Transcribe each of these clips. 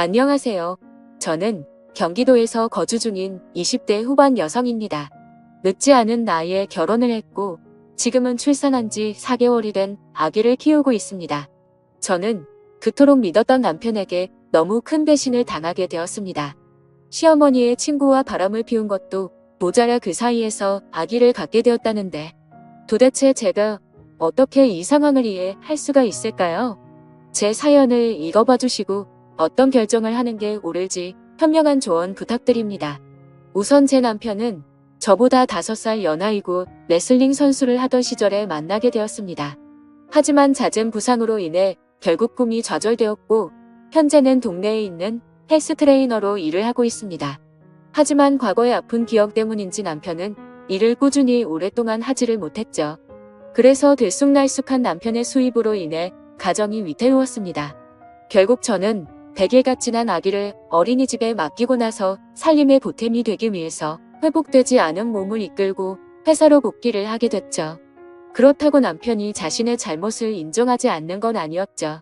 안녕하세요. 저는 경기도에서 거주 중인 20대 후반 여성입니다. 늦지 않은 나이에 결혼을 했고 지금은 출산한 지 4개월이 된 아기를 키우고 있습니다. 저는 그토록 믿었던 남편에게 너무 큰 배신을 당하게 되었습니다. 시어머니의 친구와 바람을 피운 것도 모자라 그 사이에서 아기를 갖게 되었다는데 도대체 제가 어떻게 이 상황을 이해할 수가 있을까요? 제 사연을 읽어봐 주시고 어떤 결정을 하는 게 옳을지 현명한 조언 부탁드립니다. 우선 제 남편은 저보다 5살 연하이고 레슬링 선수를 하던 시절에 만나게 되었습니다. 하지만 잦은 부상으로 인해 결국 꿈이 좌절되었고 현재는 동네에 있는 헬스 트레이너로 일을 하고 있습니다. 하지만 과거의 아픈 기억 때문인지 남편은 일을 꾸준히 오랫동안 하지를 못했죠. 그래서 들쑥날쑥한 남편의 수입으로 인해 가정이 위태로웠습니다. 결국 저는 100일가 지난 아기를 어린이집에 맡기고 나서 살림의 보탬이 되기 위해서 회복되지 않은 몸을 이끌고 회사로 복귀를 하게 됐죠. 그렇다고 남편이 자신의 잘못을 인정하지 않는 건 아니었죠.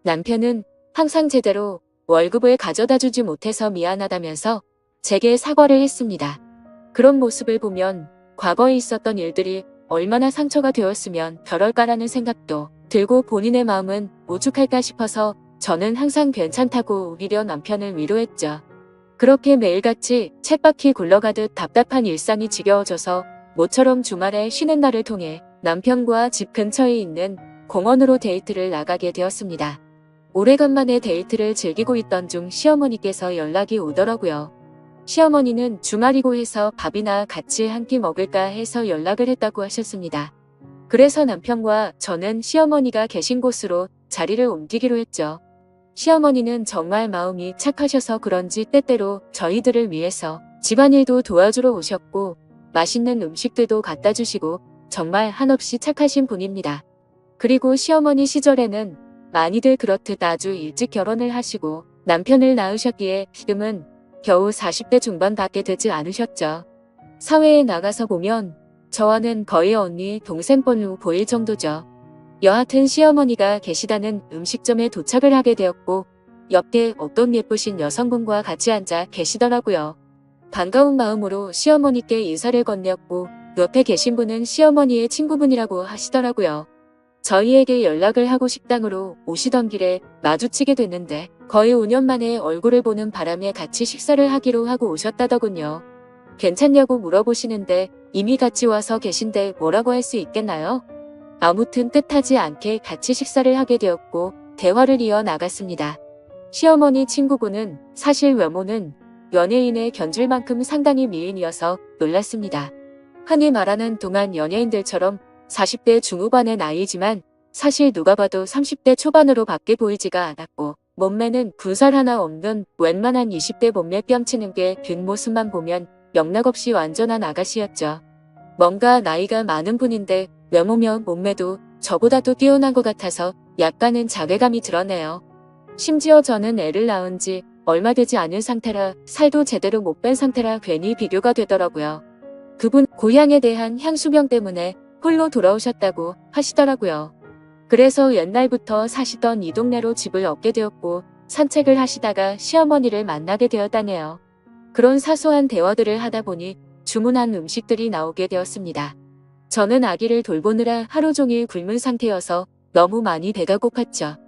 남편은 항상 제대로 월급을 가져다 주지 못해서 미안하다면서 제게 사과를 했습니다. 그런 모습을 보면 과거에 있었던 일들이 얼마나 상처가 되었으면 저럴까라는 생각도 들고 본인의 마음은 오죽할까 싶어서 저는 항상 괜찮다고 오히려 남편을 위로했죠. 그렇게 매일같이 쳇바퀴 굴러가듯 답답한 일상이 지겨워져서 모처럼 주말에 쉬는 날을 통해 남편과 집 근처에 있는 공원으로 데이트를 나가게 되었습니다. 오래간만에 데이트를 즐기고 있던 중 시어머니께서 연락이 오더라고요. 시어머니는 주말이고 해서 밥이나 같이 한 끼 먹을까 해서 연락을 했다고 하셨습니다. 그래서 남편과 저는 시어머니가 계신 곳으로 자리를 옮기기로 했죠. 시어머니는 정말 마음이 착하셔서 그런지 때때로 저희들을 위해서 집안일도 도와주러 오셨고 맛있는 음식들도 갖다 주시고 정말 한없이 착하신 분입니다. 그리고 시어머니 시절에는 많이들 그렇듯 아주 일찍 결혼을 하시고 남편을 낳으셨기에 지금은 겨우 40대 중반밖에 되지 않으셨죠. 사회에 나가서 보면 저와는 거의 언니 동생뻘로 보일 정도죠. 여하튼 시어머니가 계시다는 음식점에 도착을 하게 되었고 옆에 어떤 예쁘신 여성분과 같이 앉아 계시더라고요. 반가운 마음으로 시어머니께 인사를 건네었고 옆에 계신 분은 시어머니의 친구분이라고 하시더라고요. 저희에게 연락을 하고 식당으로 오시던 길에 마주치게 됐는데 거의 5년 만에 얼굴을 보는 바람에 같이 식사를 하기로 하고 오셨다더군요. 괜찮냐고 물어보시는데 이미 같이 와서 계신데 뭐라고 할 수 있겠나요? 아무튼 뜻하지 않게 같이 식사를 하게 되었고 대화를 이어나갔습니다. 시어머니 친구분은 사실 외모는 연예인에 견줄 만큼 상당히 미인이어서 놀랐습니다. 흔히 말하는 동안 연예인들처럼 40대 중후반의 나이지만 사실 누가 봐도 30대 초반으로 밖에 보이지가 않았고 몸매는 군살 하나 없는 웬만한 20대 몸매 뺨치는 게 뒷모습만 보면 영락없이 완전한 아가씨였죠. 뭔가 나이가 많은 분인데 외모며 몸매도 저보다도 뛰어난 것 같아서 약간은 자괴감이 들었네요. 심지어 저는 애를 낳은 지 얼마 되지 않은 상태라 살도 제대로 못 뺀 상태라 괜히 비교가 되더라고요. 그분 고향에 대한 향수병 때문에 홀로 돌아오셨다고 하시더라고요. 그래서 옛날부터 사시던 이 동네로 집을 얻게 되었고 산책을 하시다가 시어머니를 만나게 되었다네요. 그런 사소한 대화들을 하다 보니 주문한 음식들이 나오게 되었습니다. 저는 아기를 돌보느라 하루 종일 굶은 상태여서 너무 많이 배가 고팠죠.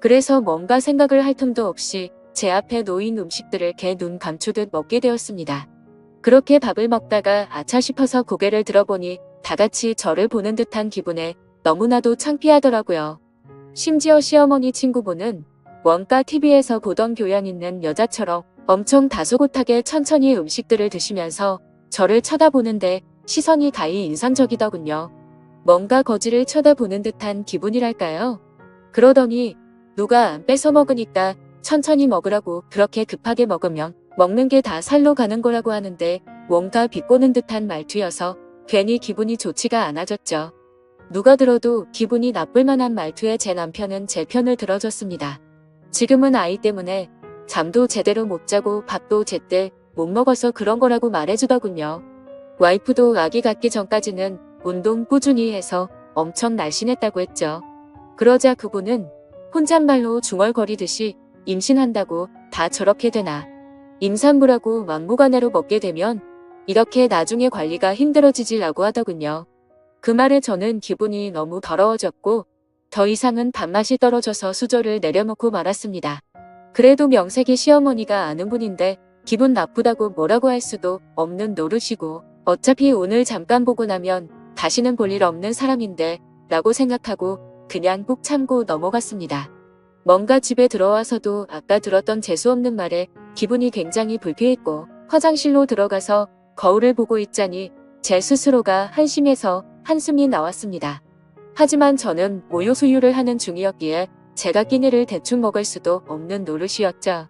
그래서 뭔가 생각을 할 틈도 없이 제 앞에 놓인 음식들을 개 눈 감추듯 먹게 되었습니다. 그렇게 밥을 먹다가 아차 싶어서 고개를 들어보니 다 같이 저를 보는 듯한 기분에 너무나도 창피하더라고요. 심지어 시어머니 친구분은 원가 TV에서 보던 교양 있는 여자처럼 엄청 다소곳하게 천천히 음식들을 드시면서 저를 쳐다보는데 시선이 가히 인상적이더군요. 뭔가 거지를 쳐다보는 듯한 기분이랄까요? 그러더니 누가 안 뺏어 먹으니까 천천히 먹으라고 그렇게 급하게 먹으면 먹는 게 다 살로 가는 거라고 하는데 뭔가 비꼬는 듯한 말투여서 괜히 기분이 좋지가 않아졌죠. 누가 들어도 기분이 나쁠 만한 말투에 제 남편은 제 편을 들어줬습니다. 지금은 아이 때문에 잠도 제대로 못 자고 밥도 제때 못 먹어서 그런 거라고 말해주더군요. 와이프도 아기 갖기 전까지는 운동 꾸준히 해서 엄청 날씬했다고 했죠. 그러자 그분은 혼잣말로 중얼거리듯이 임신한다고 다 저렇게 되나. 임산부라고 막무가내로 먹게 되면 이렇게 나중에 관리가 힘들어지지라고 하더군요. 그 말에 저는 기분이 너무 더러워졌고 더 이상은 밥맛이 떨어져서 수저를 내려놓고 말았습니다. 그래도 명색이 시어머니가 아는 분인데 기분 나쁘다고 뭐라고 할 수도 없는 노릇이고 어차피 오늘 잠깐 보고 나면 다시는 볼 일 없는 사람인데 라고 생각하고 그냥 꾹 참고 넘어갔습니다. 뭔가 집에 들어와서도 아까 들었던 재수없는 말에 기분이 굉장히 불쾌했고 화장실로 들어가서 거울을 보고 있자니 제 스스로가 한심해서 한숨이 나왔습니다. 하지만 저는 모유수유를 하는 중이었기에 제가 끼니를 대충 먹을 수도 없는 노릇이었죠.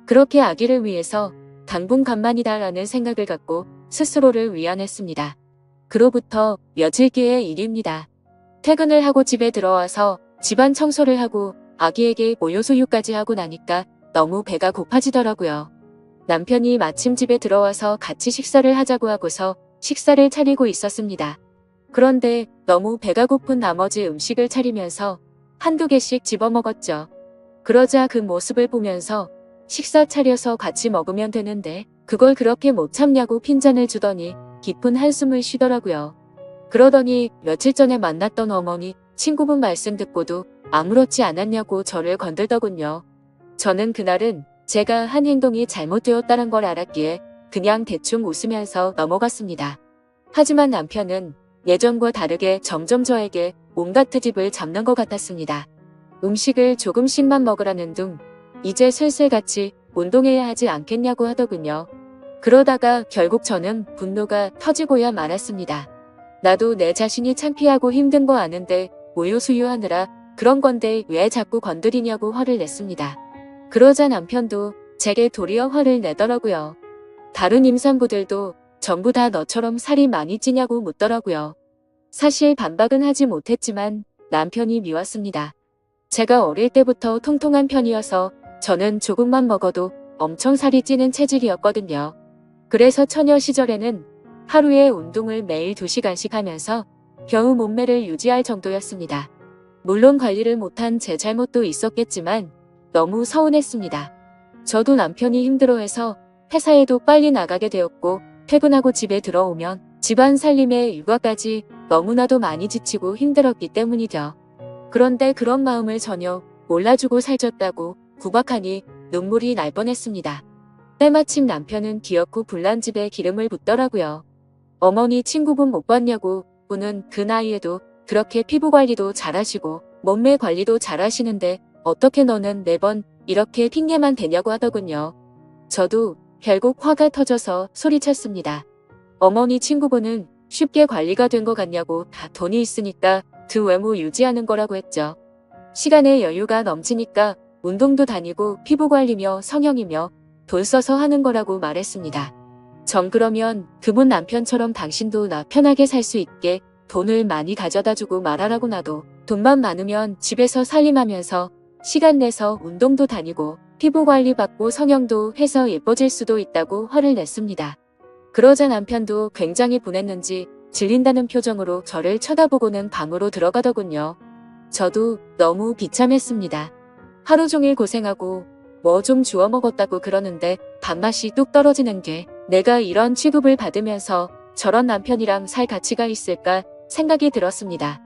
그렇게 아기를 위해서 당분간만이다라는 생각을 갖고 스스로를 위안했습니다. 그로부터 며칠 뒤의 일입니다. 퇴근을 하고 집에 들어와서 집안 청소를 하고 아기에게 모유수유까지 하고 나니까 너무 배가 고파지더라고요. 남편이 마침 집에 들어와서 같이 식사를 하자고 하고서 식사를 차리고 있었습니다. 그런데 너무 배가 고픈 나머지 음식을 차리면서 한두 개씩 집어먹었죠. 그러자 그 모습을 보면서 식사 차려서 같이 먹으면 되는데 그걸 그렇게 못 참냐고 핀잔을 주더니 깊은 한숨을 쉬더라고요. 그러더니 며칠 전에 만났던 어머니 친구분 말씀 듣고도 아무렇지 않았냐고 저를 건들더군요. 저는 그날은 제가 한 행동이 잘못되었다는 걸 알았기에 그냥 대충 웃으면서 넘어갔습니다. 하지만 남편은 예전과 다르게 점점 저에게 온갖 트집을 잡는 것 같았습니다. 음식을 조금씩만 먹으라는 둥, 이제 슬슬 같이 운동해야 하지 않겠냐고 하더군요. 그러다가 결국 저는 분노가 터지고야 말았습니다. 나도 내 자신이 창피하고 힘든 거 아는데 모유수유하느라 그런 건데 왜 자꾸 건드리냐고 화를 냈습니다. 그러자 남편도 제게 도리어 화를 내더라고요. 다른 임산부들도 전부 다 너처럼 살이 많이 찌냐고 묻더라고요. 사실 반박은 하지 못했지만 남편이 미웠습니다. 제가 어릴 때부터 통통한 편이어서 저는 조금만 먹어도 엄청 살이 찌는 체질이었거든요. 그래서 처녀 시절에는 하루에 운동을 매일 2시간씩 하면서 겨우 몸매를 유지할 정도였습니다. 물론 관리를 못한 제 잘못도 있었겠지만 너무 서운했습니다. 저도 남편이 힘들어해서 회사에도 빨리 나가게 되었고 퇴근하고 집에 들어오면 집안 살림에 육아까지 너무나도 많이 지치고 힘들었기 때문이죠. 그런데 그런 마음을 전혀 몰라주고 살쪘다고 구박하니 눈물이 날 뻔했습니다. 때마침 남편은 귀엽고 불난 집에 기름을 붓더라고요. 어머니 친구분 못 봤냐고 분은 그 나이에도 그렇게 피부 관리도 잘하시고 몸매 관리도 잘하시는데 어떻게 너는 매번 이렇게 핑계만 대냐고 하더군요. 저도 결국 화가 터져서 소리쳤습니다. 어머니 친구분은 쉽게 관리가 된 것 같냐고 다 돈이 있으니까 그 외모 유지하는 거라고 했죠. 시간에 여유가 넘치니까 운동도 다니고 피부 관리며 성형이며 돈 써서 하는 거라고 말했습니다. 전 그러면 그분 남편처럼 당신도 나 편하게 살 수 있게 돈을 많이 가져다 주고 말하라고 나도 돈만 많으면 집에서 살림하면서 시간 내서 운동도 다니고 피부 관리 받고 성형도 해서 예뻐질 수도 있다고 화를 냈습니다. 그러자 남편도 굉장히 분했는지 질린다는 표정으로 저를 쳐다보고는 방으로 들어가더군요. 저도 너무 비참했습니다. 하루 종일 고생하고 뭐 좀 주워 먹었다고 그러는데 밥맛이 뚝 떨어지는 게 내가 이런 취급을 받으면서 저런 남편이랑 살 가치가 있을까 생각이 들었습니다.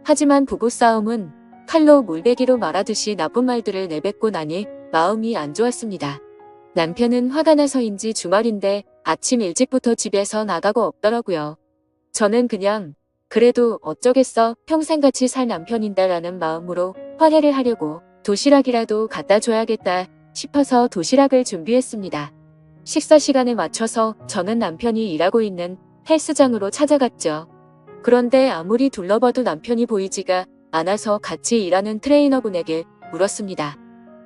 하지만 부부싸움은 칼로 물베기로 말하듯이 나쁜 말들을 내뱉고 나니 마음이 안 좋았습니다. 남편은 화가 나서인지 주말인데 아침 일찍부터 집에서 나가고 없더라고요. 저는 그냥 그래도 어쩌겠어 평생같이 살 남편인데 라는 마음으로 화해를 하려고 도시락이라도 갖다 줘야겠다 싶어서 도시락을 준비했습니다. 식사 시간에 맞춰서 저는 남편이 일하고 있는 헬스장으로 찾아갔죠. 그런데 아무리 둘러봐도 남편이 보이지가 않아서 같이 일하는 트레이너분에게 물었습니다.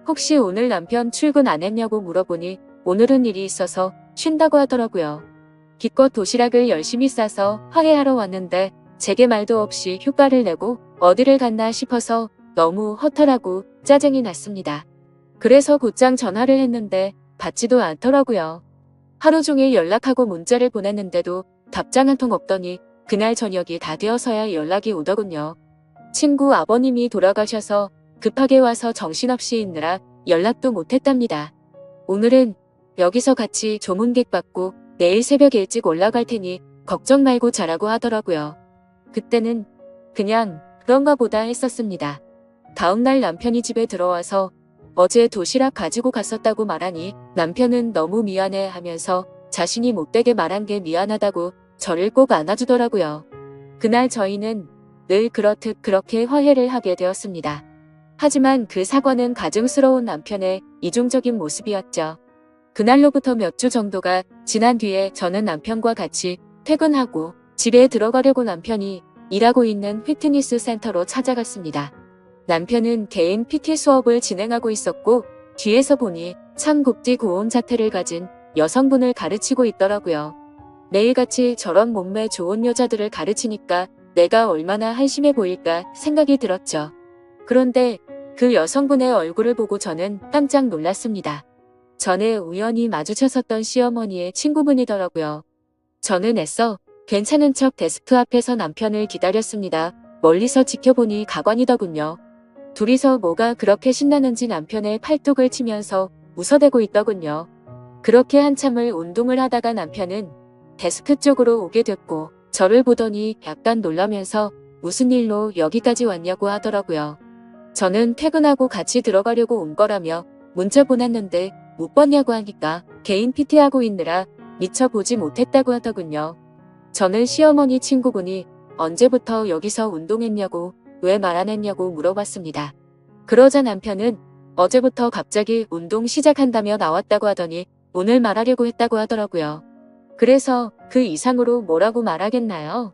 혹시 오늘 남편 출근 안 했냐고 물어보니 오늘은 일이 있어서 쉰다고 하더라고요. 기껏 도시락을 열심히 싸서 화해하러 왔는데 제게 말도 없이 휴가를 내고 어디를 갔나 싶어서 너무 허탈하고 짜증이 났습니다. 그래서 곧장 전화를 했는데 받지도 않더라고요. 하루 종일 연락하고 문자를 보냈는데도 답장 한 통 없더니 그날 저녁이 다 되어서야 연락이 오더군요. 친구 아버님이 돌아가셔서 급하게 와서 정신없이 있느라 연락도 못했답니다. 오늘은 여기서 같이 조문객 받고 내일 새벽 일찍 올라갈 테니 걱정 말고 자라고 하더라고요. 그때는 그냥 그런가 보다 했었습니다. 다음날 남편이 집에 들어와서 어제 도시락 가지고 갔었다고 말하니 남편은 너무 미안해 하면서 자신이 못되게 말한 게 미안하다고 저를 꼭 안아주더라고요. 그날 저희는 늘 그렇듯 그렇게 화해를 하게 되었습니다. 하지만 그 사과는 가증스러운 남편의 이중적인 모습이었죠. 그날로부터 몇 주 정도가 지난 뒤에 저는 남편과 같이 퇴근하고 집에 들어가려고 남편이 일하고 있는 피트니스 센터로 찾아갔습니다. 남편은 개인 PT 수업을 진행하고 있었고 뒤에서 보니 참 곱디 고운 자태를 가진 여성분을 가르치고 있더라고요. 매일같이 저런 몸매 좋은 여자들을 가르치니까 내가 얼마나 한심해 보일까 생각이 들었죠. 그런데 그 여성분의 얼굴을 보고 저는 깜짝 놀랐습니다. 전에 우연히 마주쳤었던 시어머니의 친구분이더라고요. 저는 애써 괜찮은 척 데스크 앞에서 남편을 기다렸습니다. 멀리서 지켜보니 가관이더군요. 둘이서 뭐가 그렇게 신나는지 남편의 팔뚝을 치면서 웃어대고 있더군요. 그렇게 한참을 운동을 하다가 남편은 데스크 쪽으로 오게 됐고 저를 보더니 약간 놀라면서 무슨 일로 여기까지 왔냐고 하더라고요. 저는 퇴근하고 같이 들어가려고 온 거라며 문자 보냈는데 못 봤냐고 하니까 개인 PT하고 있느라 미처 보지 못했다고 하더군요. 저는 시어머니 친구분이 언제부터 여기서 운동했냐고 왜 말 안 했냐고 물어봤습니다. 그러자 남편은 어제부터 갑자기 운동 시작한다며 나왔다고 하더니 오늘 말하려고 했다고 하더라고요. 그래서 그 이상으로 뭐라고 말하겠나요?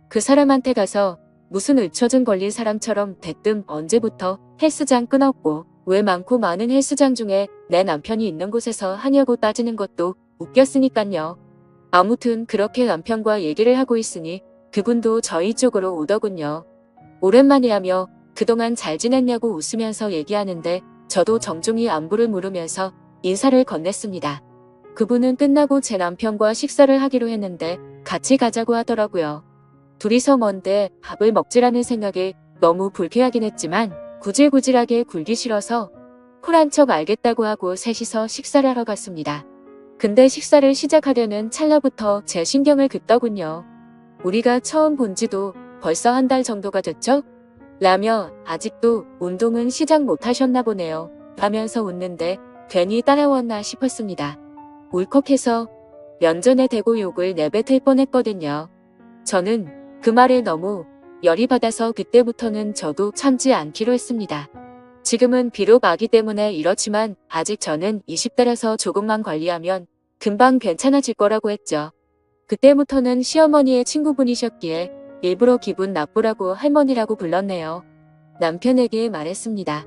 그 사람한테 가서 무슨 의처증 걸린 사람처럼 대뜸 언제부터 헬스장 끊었고 왜 많고 많은 헬스장 중에 내 남편이 있는 곳에서 하냐고 따지는 것도 웃겼으니깐요. 아무튼 그렇게 남편과 얘기를 하고 있으니 그분도 저희 쪽으로 오더군요. 오랜만에 하며 그동안 잘 지냈냐고 웃으면서 얘기하는데 저도 정중히 안부를 물으면서 인사를 건넸습니다. 그분은 끝나고 제 남편과 식사를 하기로 했는데 같이 가자고 하더라고요. 둘이서 먼데 밥을 먹지라는 생각에 너무 불쾌하긴 했지만 구질구질하게 굴기 싫어서 쿨한 척 알겠다고 하고 셋이서 식사를 하러 갔습니다. 근데 식사를 시작하려는 찰나부터 제 신경을 긋더군요. 우리가 처음 본 지도 벌써 한 달 정도가 됐죠? 라며 아직도 운동은 시작 못하셨나 보네요. 하면서 웃는데 괜히 따라왔나 싶었습니다. 울컥해서 면전에 대고 욕을 내뱉을 뻔했거든요. 저는 그 말에 너무 열이 받아서 그때부터는 저도 참지 않기로 했습니다. 지금은 비록 아기 때문에 이렇지만 아직 저는 20대라서 조금만 관리하면 금방 괜찮아질 거라고 했죠. 그때부터는 시어머니의 친구분이셨기에 일부러 기분 나쁘라고 할머니라고 불렀네요. 남편에게 말했습니다.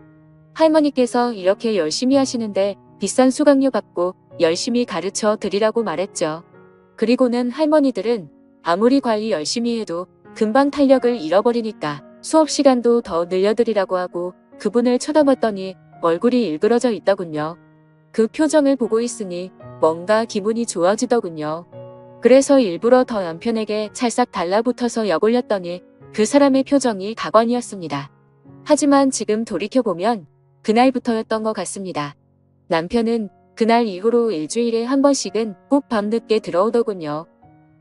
할머니께서 이렇게 열심히 하시는데 비싼 수강료 받고 열심히 가르쳐 드리라고 말했죠. 그리고는 할머니들은 아무리 관리 열심히 해도 금방 탄력을 잃어버리니까 수업 시간도 더 늘려드리라고 하고 그분을 쳐다봤더니 얼굴이 일그러져 있더군요. 그 표정을 보고 있으니 뭔가 기분이 좋아지더군요. 그래서 일부러 더 남편에게 찰싹 달라붙어서 역올렸더니 그 사람의 표정이 가관이었습니다. 하지만 지금 돌이켜보면 그날부터였던 것 같습니다. 남편은 그날 이후로 일주일에 한 번씩은 꼭 밤늦게 들어오더군요.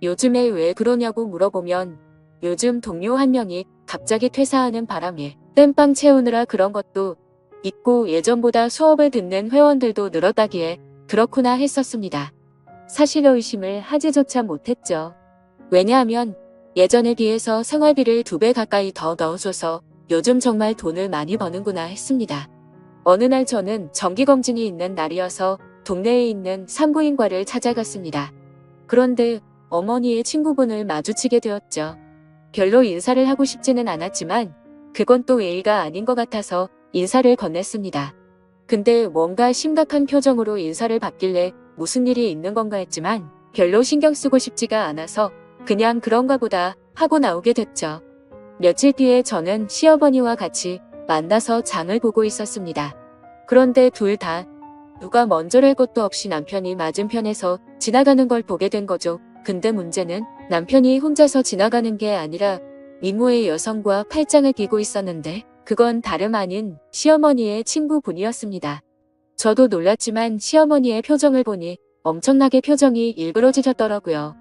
요즘에 왜 그러냐고 물어보면 요즘 동료 한 명이 갑자기 퇴사하는 바람에 땜빵 채우느라 그런 것도 있고 예전보다 수업을 듣는 회원들도 늘었다기에 그렇구나 했었습니다. 사실 의심을 하지조차 못했죠. 왜냐하면 예전에 비해서 생활비를 2배 가까이 더 넣어줘서 요즘 정말 돈을 많이 버는구나 했습니다. 어느 날 저는 정기검진이 있는 날이어서 동네에 있는 산부인과를 찾아갔습니다. 그런데 어머니의 친구분을 마주치게 되었죠. 별로 인사를 하고 싶지는 않았지만 그건 또 예의가 아닌 것 같아서 인사를 건넸습니다. 근데 뭔가 심각한 표정으로 인사를 받길래 무슨 일이 있는 건가 했지만 별로 신경 쓰고 싶지가 않아서 그냥 그런가 보다 하고 나오게 됐죠. 며칠 뒤에 저는 시어머니와 같이 만나서 장을 보고 있었습니다. 그런데 둘 다 누가 먼저랄 것도 없이 남편이 맞은편에서 지나가는 걸 보게 된 거죠. 근데 문제는 남편이 혼자서 지나가는 게 아니라 미모의 여성과 팔짱을 끼고 있었는데 그건 다름 아닌 시어머니의 친구분이었습니다. 저도 놀랐지만 시어머니의 표정을 보니 엄청나게 표정이 일그러지셨더라고요.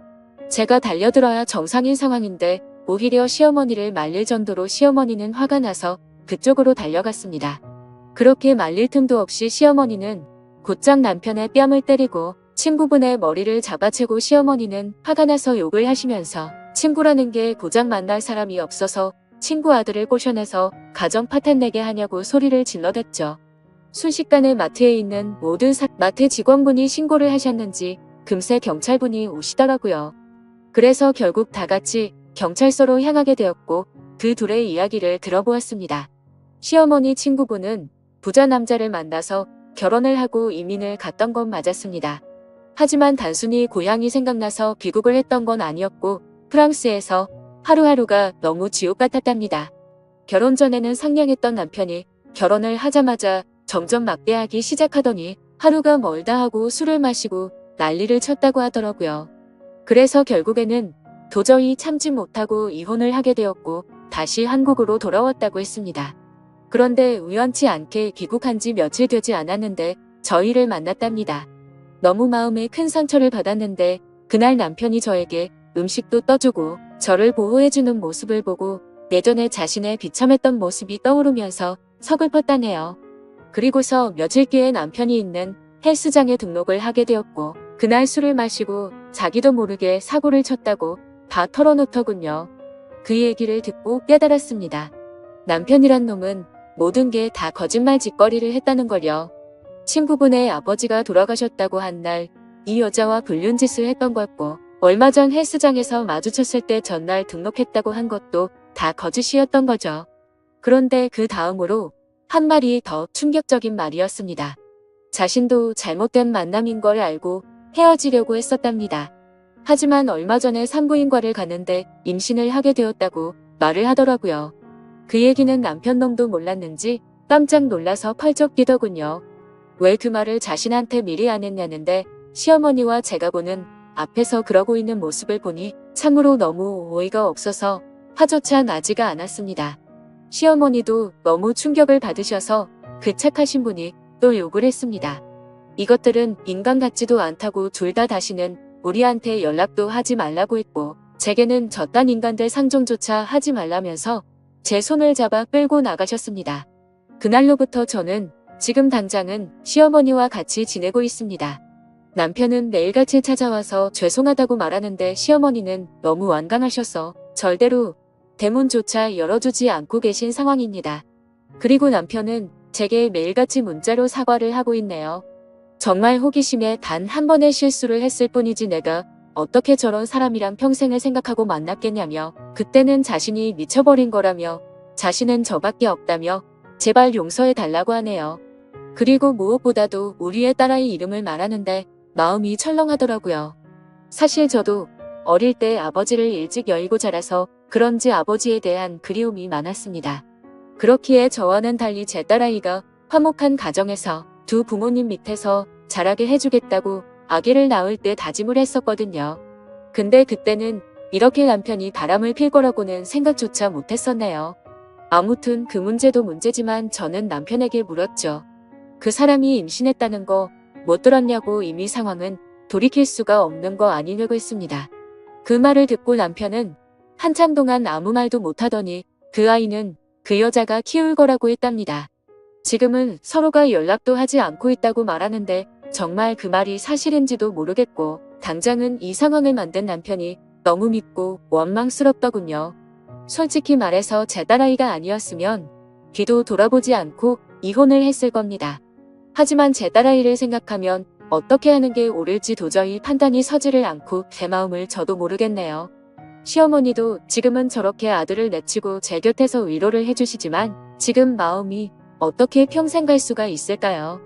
제가 달려들어야 정상인 상황인데 오히려 시어머니를 말릴 정도로 시어머니는 화가 나서 그쪽으로 달려갔습니다. 그렇게 말릴 틈도 없이 시어머니는 곧장 남편의 뺨을 때리고 친구분의 머리를 잡아채고 시어머니는 화가 나서 욕을 하시면서 친구라는 게 고작 만날 사람이 없어서 친구 아들을 꼬셔내서 가정 파탄내게 하냐고 소리를 질러댔죠. 순식간에 마트에 있는 모든 마트 직원분이 신고를 하셨는지 금세 경찰분이 오시더라고요. 그래서 결국 다 같이 경찰서로 향하게 되었고 그 둘의 이야기를 들어보았습니다. 시어머니 친구분은 부자 남자를 만나서 결혼을 하고 이민을 갔던 건 맞았습니다. 하지만 단순히 고향이 생각나서 귀국을 했던 건 아니었고 프랑스에서 하루하루가 너무 지옥 같았답니다. 결혼 전에는 상냥했던 남편이 결혼을 하자마자 점점 막대하기 시작하더니 하루가 멀다 하고 술을 마시고 난리를 쳤다고 하더라고요. 그래서 결국에는 도저히 참지 못하고 이혼을 하게 되었고 다시 한국으로 돌아왔다고 했습니다. 그런데 우연치 않게 귀국한 지 며칠 되지 않았는데 저희를 만났답니다. 너무 마음에 큰 상처를 받았는데 그날 남편이 저에게 음식도 떠주고 저를 보호해주는 모습을 보고 예전에 자신의 비참했던 모습이 떠오르면서 서글펐다네요. 그리고서 며칠 뒤에 남편이 있는 헬스장에 등록을 하게 되었고 그날 술을 마시고 자기도 모르게 사고를 쳤다고 다 털어놓더군요. 그 얘기를 듣고 깨달았습니다. 남편이란 놈은 모든 게 다 거짓말 짓거리를 했다는 걸요. 친구분의 아버지가 돌아가셨다고 한 날 이 여자와 불륜짓을 했던 거고 얼마 전 헬스장에서 마주쳤을 때 전날 등록했다고 한 것도 다 거짓이었던 거죠. 그런데 그 다음으로 한 말이 더 충격적인 말이었습니다. 자신도 잘못된 만남인 걸 알고 헤어지려고 했었답니다. 하지만 얼마 전에 산부인과를 갔는데 임신을 하게 되었다고 말을 하더라고요. 그 얘기는 남편놈도 몰랐는지 깜짝 놀라서 펄쩍 뛰더군요. 왜 그 말을 자신한테 미리 안 했냐는데 시어머니와 제가 보는 앞에서 그러고 있는 모습을 보니 참으로 너무 어이가 없어서 화조차 나지가 않았습니다. 시어머니도 너무 충격을 받으셔서 그 착하신 분이 또 욕을 했습니다. 이것들은 인간 같지도 않다고 둘 다 다시는 우리한테 연락도 하지 말라고 했고 제게는 저딴 인간들 상종조차 하지 말라면서 제 손을 잡아 끌고 나가셨습니다. 그날로부터 저는 지금 당장은 시어머니와 같이 지내고 있습니다. 남편은 매일같이 찾아와서 죄송하다고 말하는데 시어머니는 너무 완강하셔서 절대로 대문조차 열어주지 않고 계신 상황입니다. 그리고 남편은 제게 매일같이 문자로 사과를 하고 있네요. 정말 호기심에 단 한 번의 실수를 했을 뿐이지 내가 어떻게 저런 사람이랑 평생을 생각하고 만났겠냐며 그때는 자신이 미쳐버린 거라며 자신은 저밖에 없다며 제발 용서해 달라고 하네요. 그리고 무엇보다도 우리의 딸아이 이름을 말하는데 마음이 철렁하더라고요. 사실 저도 어릴 때 아버지를 일찍 여의고 자라서 그런지 아버지에 대한 그리움이 많았습니다. 그렇기에 저와는 달리 제 딸아이가 화목한 가정에서 두 부모님 밑에서 자라게 해주겠다고 아기를 낳을 때 다짐을 했었거든요. 근데 그때는 이렇게 남편이 바람을 필 거라고는 생각조차 못했었네요. 아무튼 그 문제도 문제지만 저는 남편에게 물었죠. 그 사람이 임신했다는 거 못 들었냐고. 이미 상황은 돌이킬 수가 없는 거 아니냐고 했습니다. 그 말을 듣고 남편은 한참 동안 아무 말도 못하더니 그 아이는 그 여자가 키울 거라고 했답니다. 지금은 서로가 연락도 하지 않고 있다고 말하는데 정말 그 말이 사실인지도 모르겠고 당장은 이 상황을 만든 남편이 너무 밉고 원망스럽더군요. 솔직히 말해서 제 딸아이가 아니었으면 뒤도 돌아보지 않고 이혼을 했을 겁니다. 하지만 제 딸아이를 생각하면 어떻게 하는 게 옳을지 도저히 판단이 서지를 않고 제 마음을 저도 모르겠네요. 시어머니도 지금은 저렇게 아들을 내치고 제 곁에서 위로를 해주시지만 지금 마음이 어떻게 평생 갈 수가 있을까요?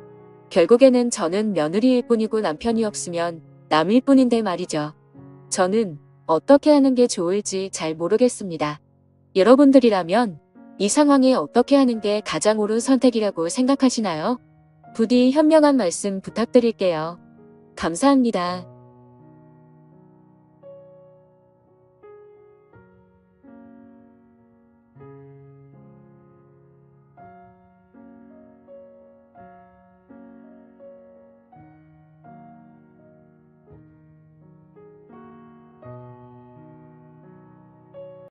결국에는 저는 며느리일 뿐이고 남편이 없으면 남일 뿐인데 말이죠. 저는 어떻게 하는 게 좋을지 잘 모르겠습니다. 여러분들이라면 이 상황에 어떻게 하는 게 가장 옳은 선택이라고 생각하시나요? 부디 현명한 말씀 부탁드릴게요. 감사합니다.